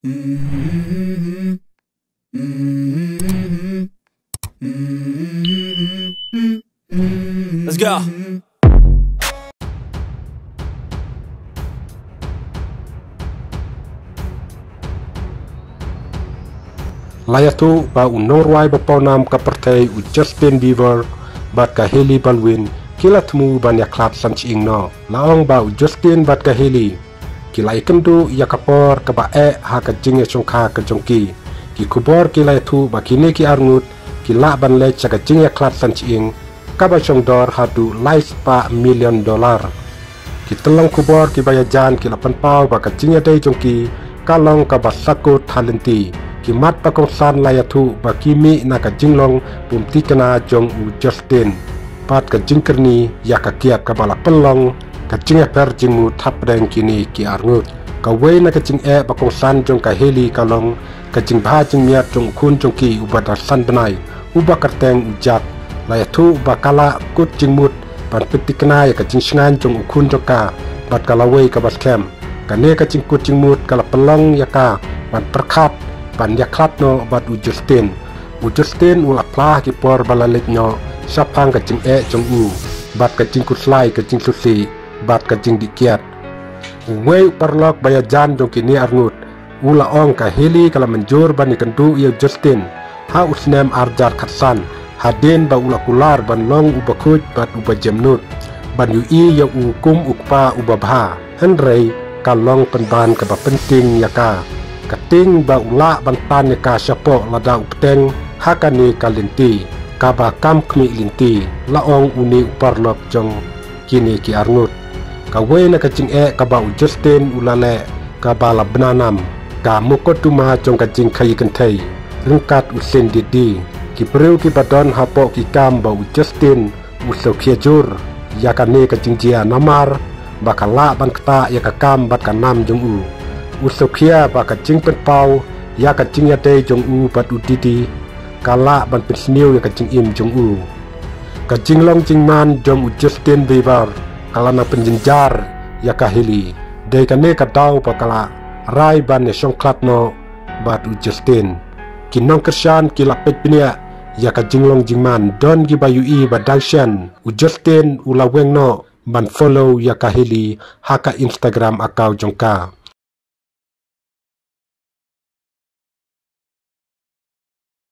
Let's go. Layatu ba unorwai ba ponam ka partai u Justin Bieber bat ka Hailey Baldwin kila temu ban ya klat sanching no laong ba u Justin bat ka Hailey kila ikendu ya kapor ka ba ha ka jinge chongkha ka jongki ki kubor kila tu ba kini ki arngut kila ban le cha ka jinge klat sanching ka ba chongdor hadu lais pa $1 million ki telang kubor ki ba ya jan kila panpau ba ka jinge dei jongki kalong ka ba sakut talenti ki mat pa kong san layatu ba kimi na ka jinglong pumti kana jong u Justin pat ka jingkerni ya ka kiat ka bala pelong ka jinge per jingmu tap deng kini ki arngut ka wei na ka jing ba kong san jong ka Hailey kalong ka jing ba jing miat jong kun jong ki u ba san benai u ba karteng ujak layatu ba kala kut jingmut ban piti kana ya ka jing shngan jong kun jong ka bat kala wei ka bas kem ka ne ka jing kut jingmut kala pelong ya ka ban perkat ban ya klat no bat u Justin ula plah ki por balalik no sapang ka jing jong u bat ka jing kuslai ka jing susi bat ka jing dikiat wei parlok baya jan jong kini arngut ula ong ka Hailey kala menjur ban ikendu ya Justin ha usnem arjar khatsan haden ba ula kular ban long u bakuj bat u bajemnut ban yu i ya u kum ukpa u babha henrei kalong penban ka ba penting ya ka kating ba ula bantan ya ka syapo lada upteng hakani kalinti kaba kam kmi linti laong uni uparlop jong kini ki arnut ka we na ka jing ka ba u Justin ulale ka ba la benanam ka mukotuma jong ka jing khai kenthai ringkat usen didi ki preu ki badon hapo ki kam ba u Justin uso khiajur ya ka ne ka jing jia namar bakala ban kta ya ka kam bat ka nam jong u usokia ba ka jing pen pau ya ka jing ya dei jong u bat u didi kala ban pen sniu ya ka jing im jong u ka jing long jing man jong u Justin Bieber kala na penjenjar ya ka Hailey dei ka ne ka dau pa kala rai ban ne song klat no bat u Justin kinong kersan kila pet pinia ya ka jing long jing man don gi ba yu i ba dangshan u Justin ula weng no ban follow ya ka Hailey ha ka Instagram account jong ka